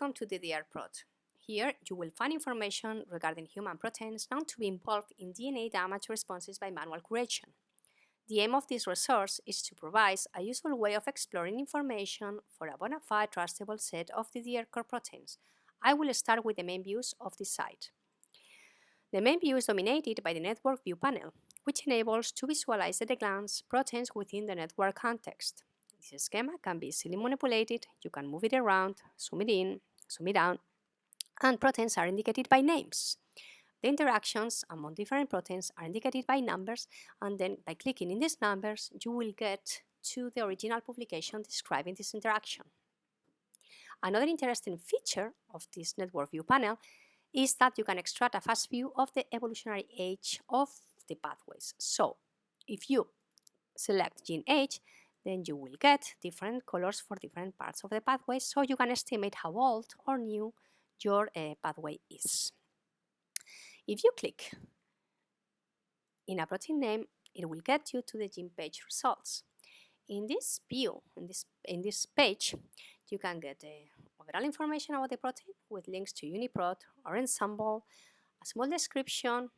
Welcome to DDR Prot. Here you will find information regarding human proteins known to be involved in DNA damage responses by manual curation. The aim of this resource is to provide a useful way of exploring information for a bona fide trustable set of DDR core proteins. I will start with the main views of this site. The main view is dominated by the network view panel, which enables to visualize at a glance proteins within the network context. This schema can be easily manipulated. You can move it around, zoom it in, zoom it out, and proteins are indicated by names. The interactions among different proteins are indicated by numbers, and then by clicking in these numbers, you will get to the original publication describing this interaction. Another interesting feature of this network view panel is that you can extract a fast view of the evolutionary age of the pathways. So, if you select gene age, then you will get different colors for different parts of the pathway, so you can estimate how old or new your pathway is. If you click in a protein name, it will get you to the gene page results. In this view, in this page, you can get the overall information about the protein with links to UniProt or ensemble, a small description,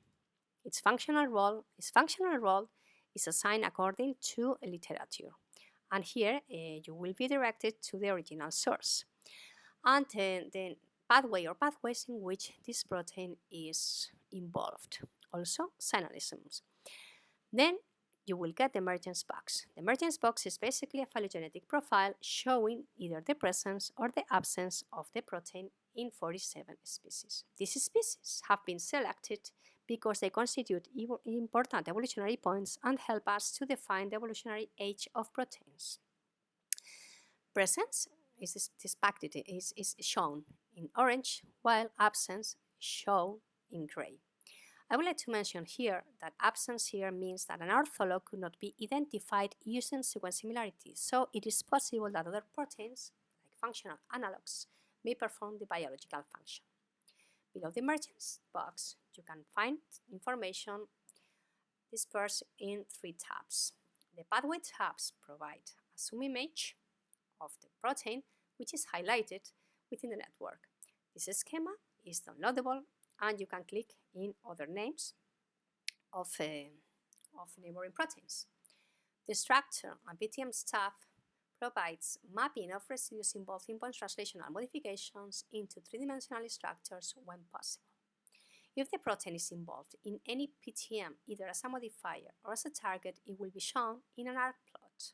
its functional role. Its functional role is assigned according to literature. And here you will be directed to the original source. And the pathway or pathways in which this protein is involved. Also, synergisms. Then you will get the emergence box. The emergence box is basically a phylogenetic profile showing either the presence or the absence of the protein in 47 species. These species have been selected because they constitute important evolutionary points and help us to define the evolutionary age of proteins. Presence is shown in orange, while absence is shown in gray. I would like to mention here that absence here means that an ortholog could not be identified using sequence similarity, so it is possible that other proteins, like functional analogs, may perform the biological function. Below the emergence box, you can find information dispersed in 3 tabs. The pathway tabs provide a zoom image of the protein, which is highlighted within the network. This schema is downloadable, and you can click in other names of neighboring proteins. The structure and PTM staff provides mapping of residues involved in post-translational modifications into 3-dimensional structures when possible. If the protein is involved in any PTM, either as a modifier or as a target, it will be shown in an arc plot.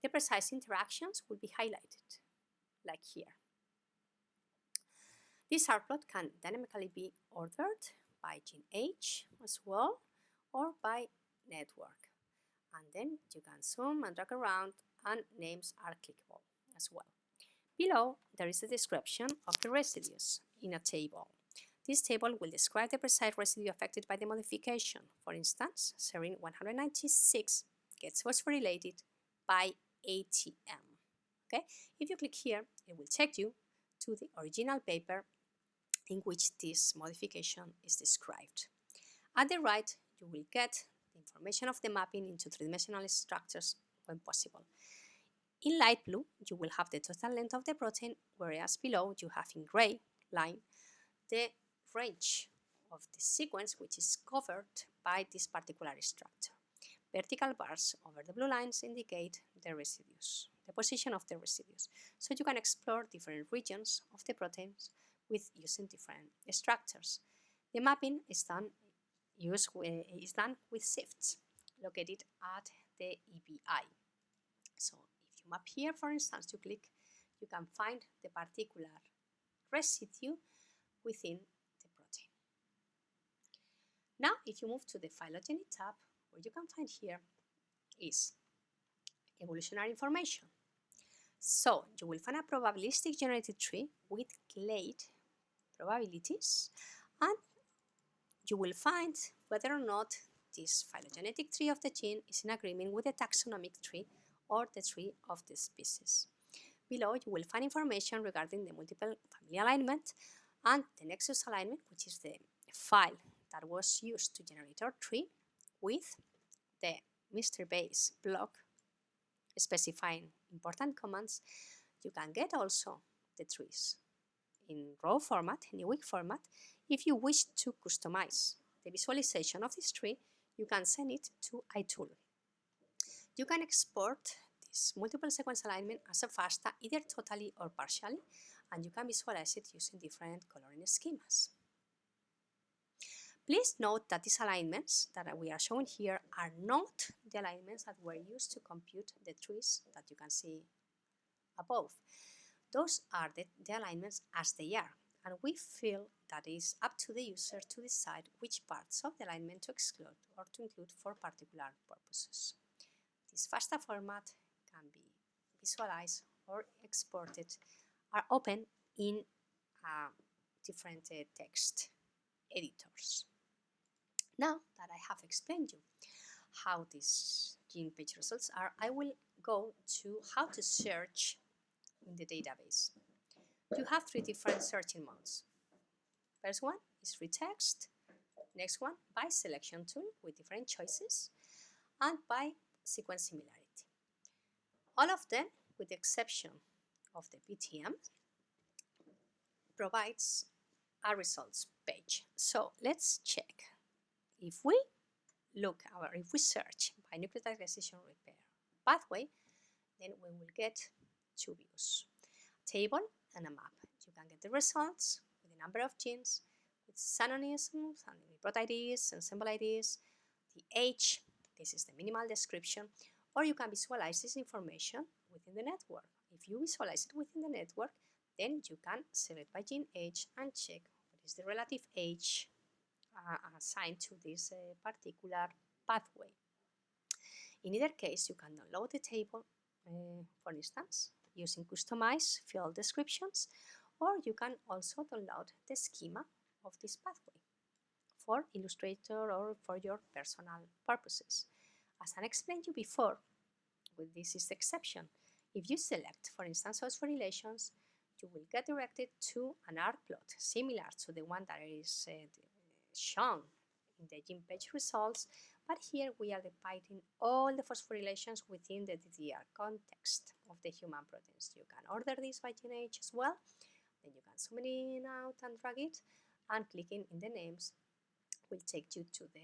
The precise interactions will be highlighted, like here. This arc plot can dynamically be ordered by gene age as well, or by network. And then you can zoom and drag around, and names are clickable as well. Below, there is a description of the residues in a table. This table will describe the precise residue affected by the modification. For instance, serine 196 gets phosphorylated by ATM. Okay? If you click here, it will take you to the original paper in which this modification is described. At the right, you will get the information of the mapping into 3-dimensional structures when possible. In light blue, you will have the total length of the protein, whereas below you have in gray line the range of the sequence which is covered by this particular structure. Vertical bars over the blue lines indicate the residues, the position of the residues. So you can explore different regions of the proteins with using different structures. The mapping is done with shifts located at the EBI. So if you map here, for instance, you click, you can find the particular residue within the protein. Now, if you move to the phylogeny tab, what you can find here is evolutionary information. So you will find a probabilistic generated tree with clade probabilities, and you will find whether or not this phylogenetic tree of the gene is in agreement with the taxonomic tree or the tree of the species. Below, you will find information regarding the multiple family alignment and the nexus alignment, which is the file that was used to generate our tree, with the Mr. Base block specifying important commands. You can get also the trees in raw format, in a weak format. If you wish to customize the visualization of this tree, you can send it to iTool. You can export this multiple sequence alignment as a FASTA either totally or partially, and you can visualize it using different coloring schemas. Please note that these alignments that we are showing here are not the alignments that were used to compute the trees that you can see above. Those are the alignments as they are, and we feel that it is up to the user to decide which parts of the alignment to exclude or to include for particular purposes. This FASTA format can be visualized or exported, are open in different text editors. Now that I have explained you how these gene page results are, I will go to how to search in the database. You have three different searching modes. First one is free text, next one by selection tool with different choices, and by sequence similarity. All of them, with the exception of the PTM, provides a results page. So let's check. If we if we search by nucleotide excision repair pathway, then we will get two views, a table and a map. You can get the results with the number of genes, with synonyms and report IDs and symbol IDs, the age, this is the minimal description, or you can visualize this information within the network. If you visualize it within the network, then you can select by gene age and check what is the relative age assigned to this particular pathway. In either case, you can download the table, for instance, using customized field descriptions, or you can also download the schema of this pathway for Illustrator or for your personal purposes. As I explained you before, with this is the exception. If you select, for instance, phosphorylations, you will get directed to an arc plot similar to the one that is shown in the gene page results, but here we are dividing all the phosphorylations within the DDR context of the human proteins. You can order this by gene age as well, then you can zoom in, out, and drag it, and clicking in the names will take you to the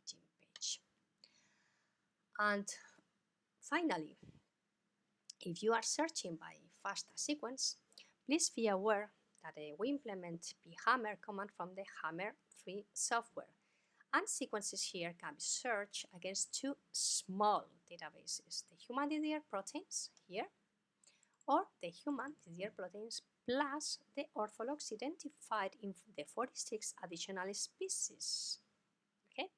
gene page. And finally, if you are searching by FASTA sequence, please be aware that we implement phammer command from the Hammer 3 software, and sequences here can be searched against two small databases, the human DDR proteins here, or the human DDR proteins plus the orthologs identified in the 46 additional species. Okay,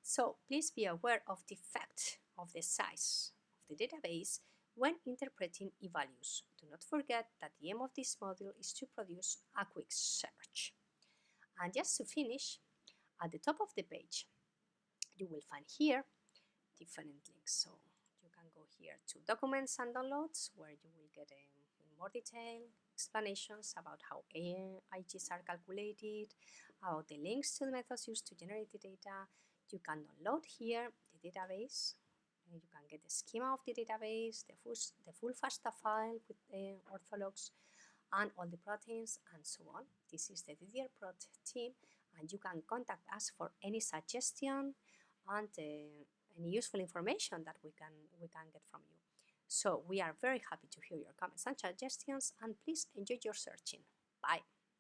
so please be aware of the effect of the size of the database when interpreting e-values. Do not forget that the aim of this module is to produce a quick search. And just to finish, at the top of the page, you will find here different links. So you can go here to Documents and Downloads, where you will get in more detail explanations about how IGs are calculated, about the links to the methods used to generate the data. You can download here the database. You can get the schema of the database, the full FASTA file with orthologs and all the proteins and so on. This is the DDR Prot team, and you can contact us for any suggestion and any useful information that we can get from you. So we are very happy to hear your comments and suggestions, and please enjoy your searching. Bye.